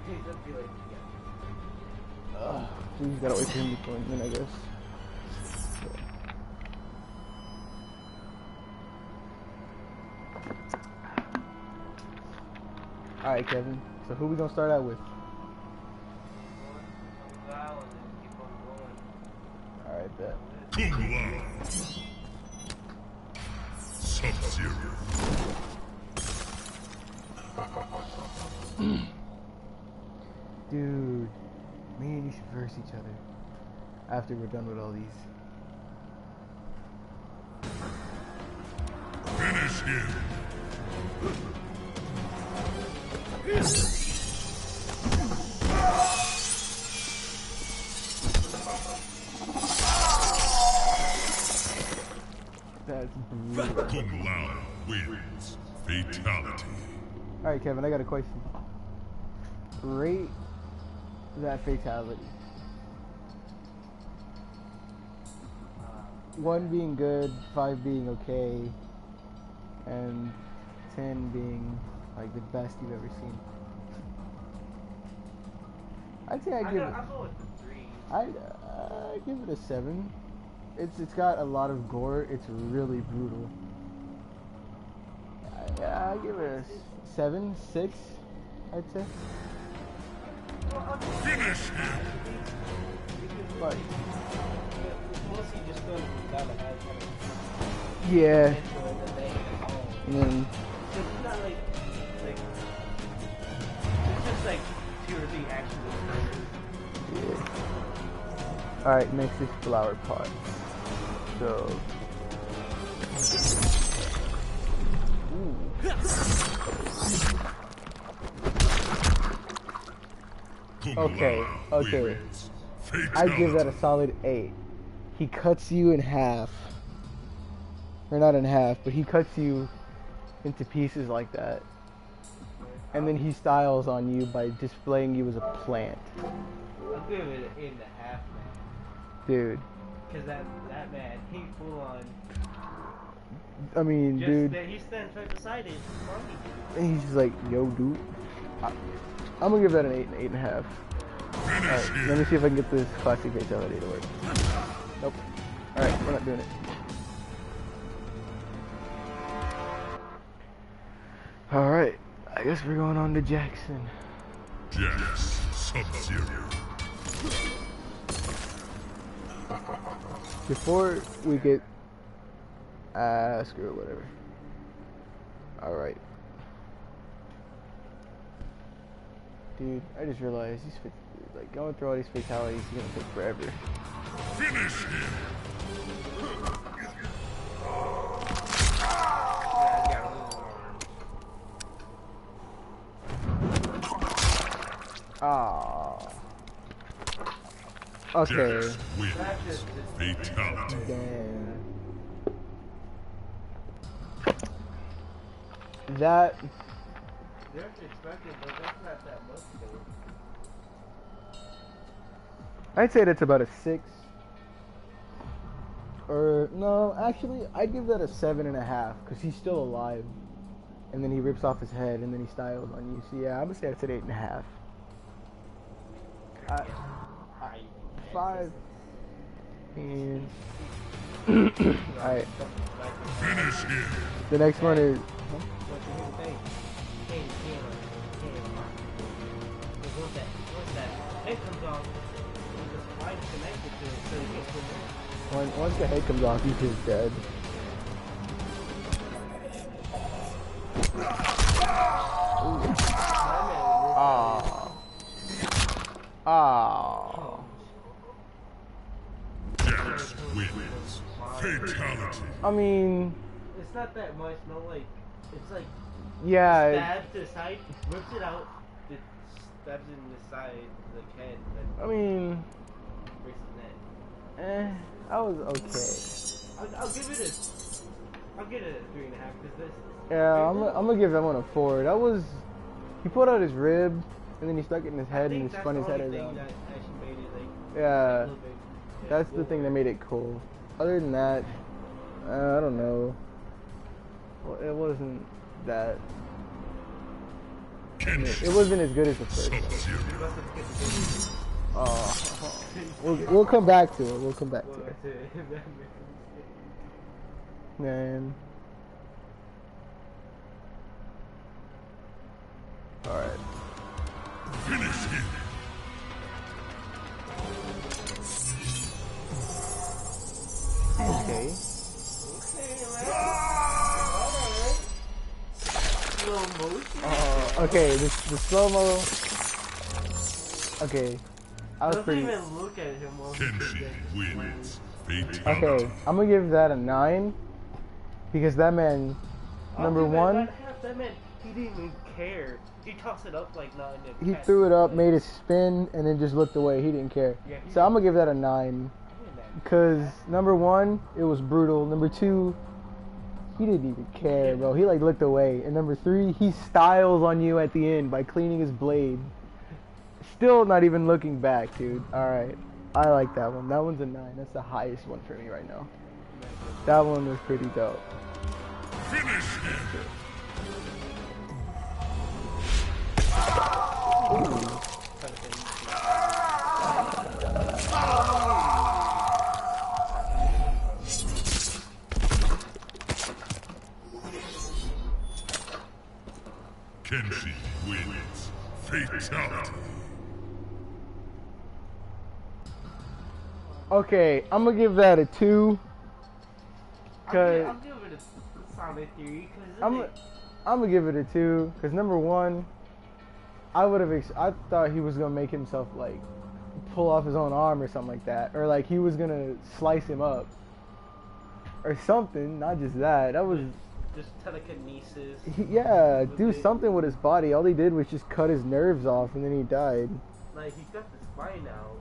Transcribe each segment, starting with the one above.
We just gotta wait for him to join in, I guess. Alright, Kevin. So who we gonna start out with? Alright, bet. Sub-Zero. Dude, me and you should verse each other after we're done with all these. Finish him. That's brutal. Kung Lao wins. Fatality. Alright, Kevin, I got a question. Rate that fatality. 1 being good, 5 being okay, and 10 being like the best you've ever seen. I'd say I'll go with the 3. I'd give it a 7. It's got a lot of gore. It's really brutal. I'll give it a 7, 6. I'd say. Finish him. But yeah. And then it's not like it's just like purely action. Yeah. Alright, next is flower pot. So okay. I give that a solid 8. He cuts you in half. Or not in half, but he cuts you into pieces like that. And then he styles on you by displaying you as a plant. I'll give it an 8.5, man. Dude. Cause that man, he full on. I mean, dude. He stands right beside it. And he's just like, yo, dude. I'm gonna give that an 8 and 8.5. Alright, let me see if I can get this classic fatality to work. Nope. Alright, we're not doing it. Alright, I guess we're going on to Jackson. Jax, Sub-Zero. Before we get... screw it, whatever. Alright. Dude, I just realized these like going through all these fatalities is gonna take forever. Finish him. Ah. Okay. Jax wins. Fatality. Damn. That. They're expected, but that's not that much though. I'd say that's about a 6. Or no, actually, I'd give that a 7.5 because he's still alive, and then he rips off his head, and then he styles on you. So yeah, I'm gonna say that's an 8.5. 5. And alright. Finish him. The next one is. Once the head comes off, he's just dead. Ah. Ah. Jax wins. Fatality. I mean, it's not that much, no, like, it's like, yeah. Stabs to the side, rips it out, it stabs it in the side, the head, then I mean, breaks his neck. I was okay. I'll give it a 3.5, because this. Yeah, I'm gonna give that one a 4. That was, he pulled out his rib, and then he stuck it in his head, and he spun his head around. That actually made it, like, yeah, yeah, that's the thing that made it cool. Other than that, I don't know. Well, it wasn't that. It wasn't as good as the first one. We'll come back to it. We'll come back to it. Man. Alright. Finish him. Okay. Slow motion. Okay, the slow-mo. Okay. I was pretty... even look at him while Kenshi wins. Fatality. Okay, I'm gonna give that a 9. Because that man, number one, that man, he didn't even care. He tossed it up like 9. he threw it up, made it spin, and then just looked away. He didn't care. Yeah, So I'm gonna give that a 9. Because number one, it was brutal. Number two, he didn't even care, bro. He like looked away. And number three, he styles on you at the end by cleaning his blade. Still not even looking back, dude. Alright. I like that one. That one's a 9. That's the highest one for me right now. That one was pretty dope. Finish him. Kenshi wins. Fatality. Okay, I'm gonna give that a 2. Cause I'll give it a solid 3. I'm gonna give it a 2. Cause number one, I thought he was gonna make himself like pull off his own arm or something like that, or like he was gonna slice him up or something. Not just that. That was just telekinesis. yeah, do something with his body. All he did was just cut his nerves off, and then he died. Like he's got the spine out.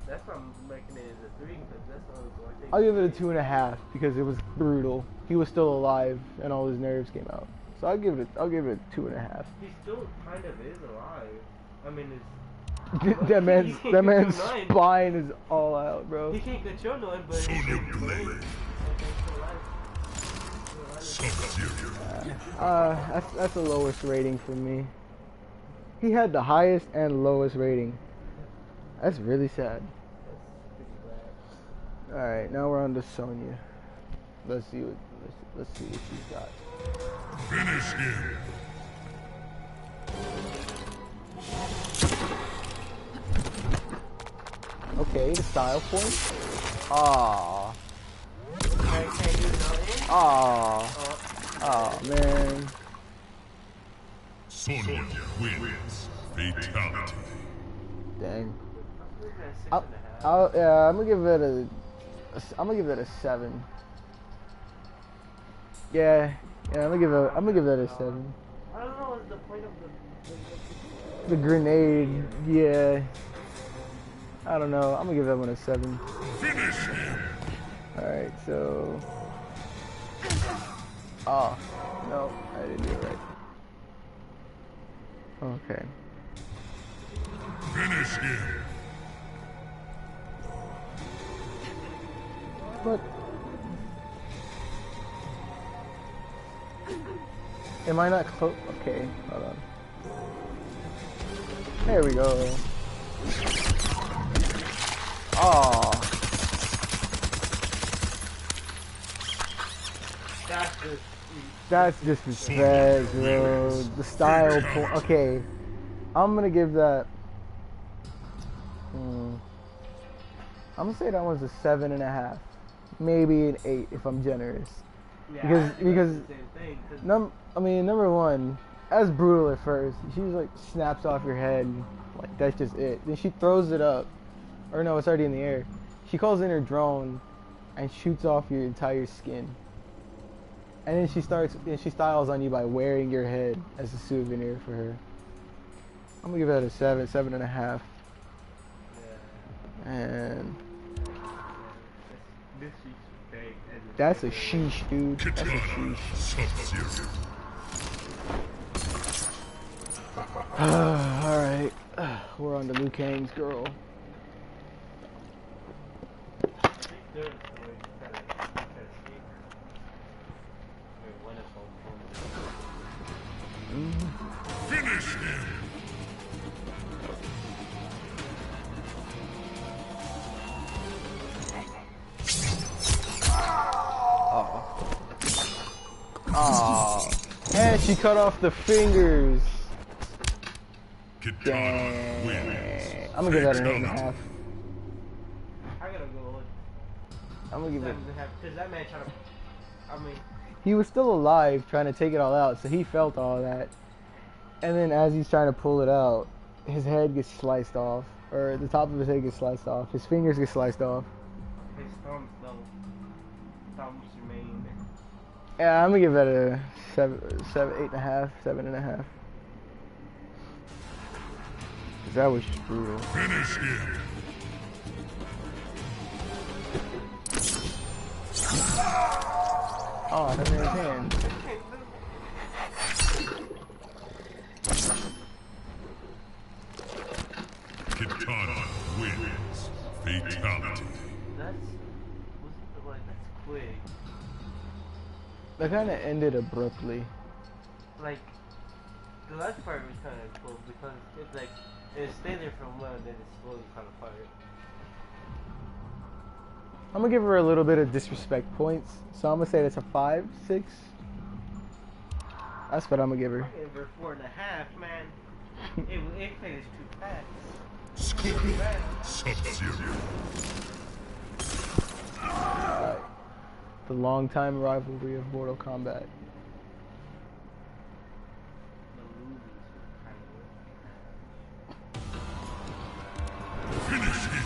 That's why I'm making it as a 3 because that's the only thing. I'll give it a 2.5 because it was brutal. He was still alive, and all his nerves came out. So I'll give it a 2.5. He still kind of is alive. I mean, that man's nine. spine is all out, bro. He can't control no one, but Sonya he's Blade. That's the lowest rating for me. He had the highest and lowest rating. That's really sad. All right, now we're on to Sonya. Let's see what she's got. Finish him. Okay, the style point. Aww. Can't do nothing. Aww. Aw, man. Sonya wins. Fatality. Dang. I'm I'm gonna give it a 7. Yeah, I'm gonna give that a 7. I don't know what's the point of The grenade, yeah. I don't know. I'm gonna give that one a 7. Finish him. All right, so. Oh no, I didn't do it right. Okay. Finish him. But am I not close? Okay, hold on. There we go. Oh, that's disrespect, bro. The style point. Okay, I'm gonna give that. I'm gonna say that one's a 7.5, maybe an 8 if I'm generous. Yeah, because the same thing, number one, as brutal at first. She just like snaps off your head, like that's just it. Then she throws it up, or no, it's already in the air. She calls in her drone, and shoots off your entire skin. And then she styles on you by wearing your head as a souvenir for her. I'm gonna give that a 7.5. And that's a sheesh, dude. That's a sheesh. Alright. We're on to Liu Kang's girl. Finish him. And she cut off the fingers. Kitana wins. I'm gonna give that an 8.5. I gotta go with I'm gonna give it. 7.5 because that man trying to. I mean, He was still alive trying to take it all out, so he felt all that. And then as he's trying to pull it out, his head gets sliced off. Or the top of his head gets sliced off. His fingers get sliced off. his thumbs though. Thumbs remain. Yeah, I'm gonna give that a 8.5, 7.5. That was just brutal. Finish him. Oh, that's in his hand. Kitana wins. Fatality. That's that's quick. That kind of ended abruptly. Like the last part was kind of cool because it's like it stayed there for a while and then it slowly kind of fired. I'm gonna give her a little bit of disrespect points, so I'm gonna say that's a 5, 6. That's what I'm gonna give her. I gave her 4.5, man. it finished too fast. Sub-Zero. The long-time rivalry of Mortal Kombat. Finish him.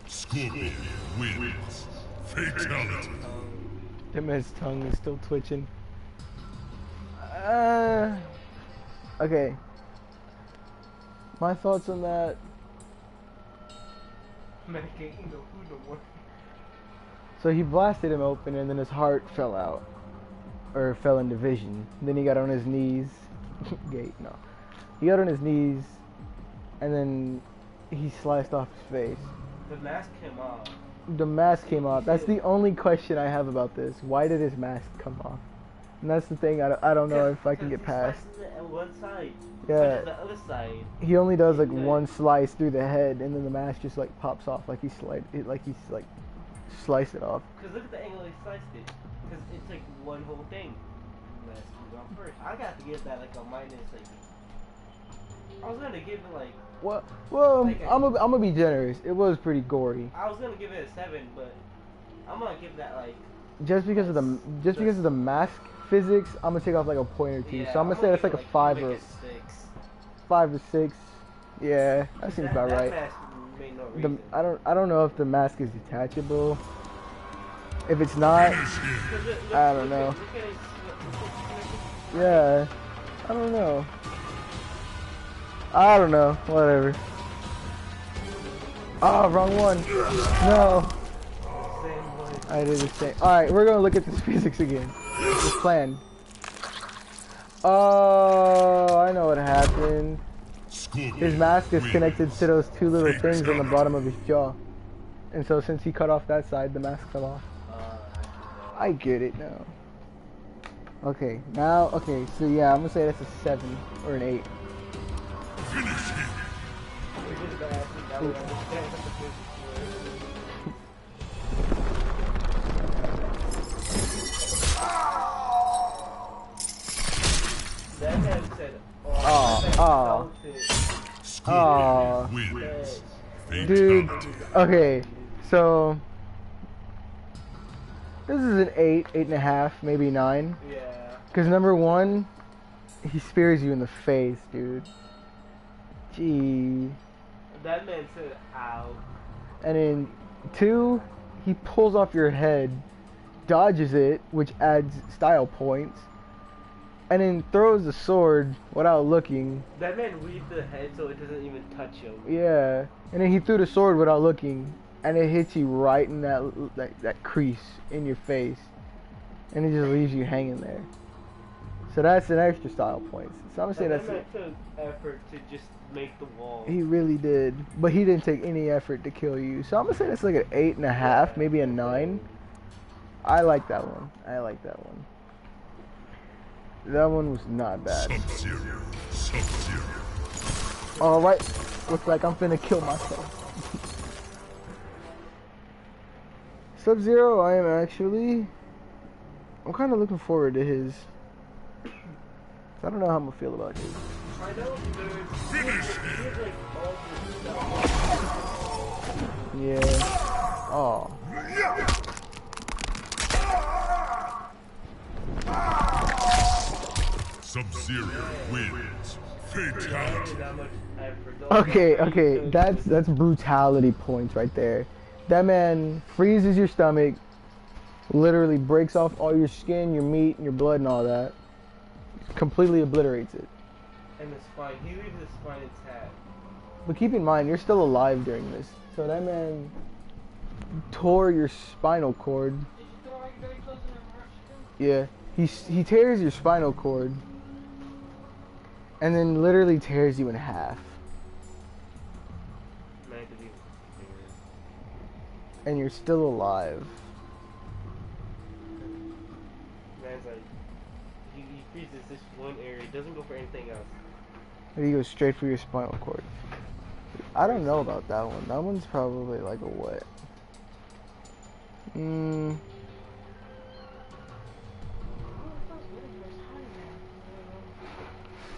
Scorpion wins. Fatality. That man's tongue is still twitching. Okay. My thoughts on that. Medicating the food no more. So he blasted him open and then his heart fell out. Or fell in division. Then he got on his knees. Gate, no. He got on his knees and then he sliced off his face. The mask came off. The mask came off. That's the only question I have about this. Why did his mask come off? And that's the thing I don't know if I can get past. On one side. Yeah. The other side. He only does like one slice through the head, and then the mask just like pops off, like he sliced it off. Cause look at the angle he sliced it. Cause it's like one whole thing. Let's move on first. I got to give that like a minus like. I was gonna give it like. What? Well, Like I'm gonna be generous. It was pretty gory. I was gonna give it a 7, but I'm gonna give that like. Just because of the mask physics, I'm gonna take off like a point or two. Yeah, So I'm gonna say that's give like it, a 5 or make it 6. 5 or 6. Yeah, that seems about that right. mask made no reason. I don't know if the mask is detachable. If it's not, I don't know. Yeah, I don't know. I don't know. Whatever. Oh, wrong one. No. I did the same. Alright, we're gonna look at this physics again. This plan. Oh, I know what happened. His mask is connected to those two little things on the bottom of his jaw. And so since he cut off that side, the mask fell off. I get it now. Okay, now, okay, so yeah, I'm gonna say that's a 7 or an 8. Finish him. That man said, Oh. Scorpion wins. Dude, Fatality. okay, so this is an 8, 8.5, maybe 9. yeah. Because number 1, he spears you in the face, dude. Gee. That man said, ow. And then 2, he pulls off your head, dodges it, which adds style points, and then throws the sword without looking. That man weaved the head so it doesn't even touch him. Yeah. And then he threw the sword without looking, and it hits you right in that crease in your face, and it just leaves you hanging there. So that's an extra style points. So I'm gonna say That that's man it. took effort to just make the wall. He really did, but he didn't take any effort to kill you. So I'm gonna say that's like an 8.5, maybe a 9. I like that one. I like that one. That one was not bad. Sub-Zero. Sub-Zero. Alright. Looks like I'm finna kill myself. Sub-Zero, I am actually... I'm kind of looking forward to his... I don't know how I'm gonna feel about his. I know Yeah. Oh. Sub-Zero wins. Fatality. Okay, that's brutality points right there. That man freezes your stomach, literally breaks off all your skin, your meat, and your blood and all that. Completely obliterates it. And the spine, he leaves the spine intact. But keep in mind, you're still alive during this. So that man tore your spinal cord. Yeah, he tears your spinal cord. And then literally tears you in half. And you're still alive. Man's like, he freezes this one area, he doesn't go for anything else. And he goes straight for your spinal cord. I don't know about that one. That one's probably like a what?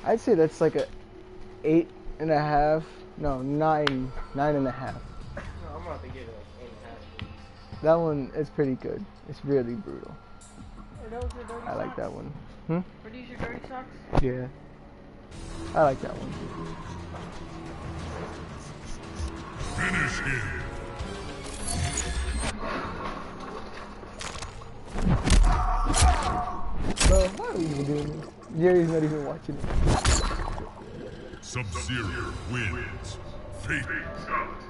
I'd say that's like a 8.5. No, 9.5. No, I'm about to give it like 8.5. That one is pretty good. It's really brutal. Are those your dirty I like socks? that one. Are these your dirty socks? Yeah. I like that one. Finish him. Bro, why are we even doing this? Jerry's not even watching it. Sub-Zero wins. Fatality.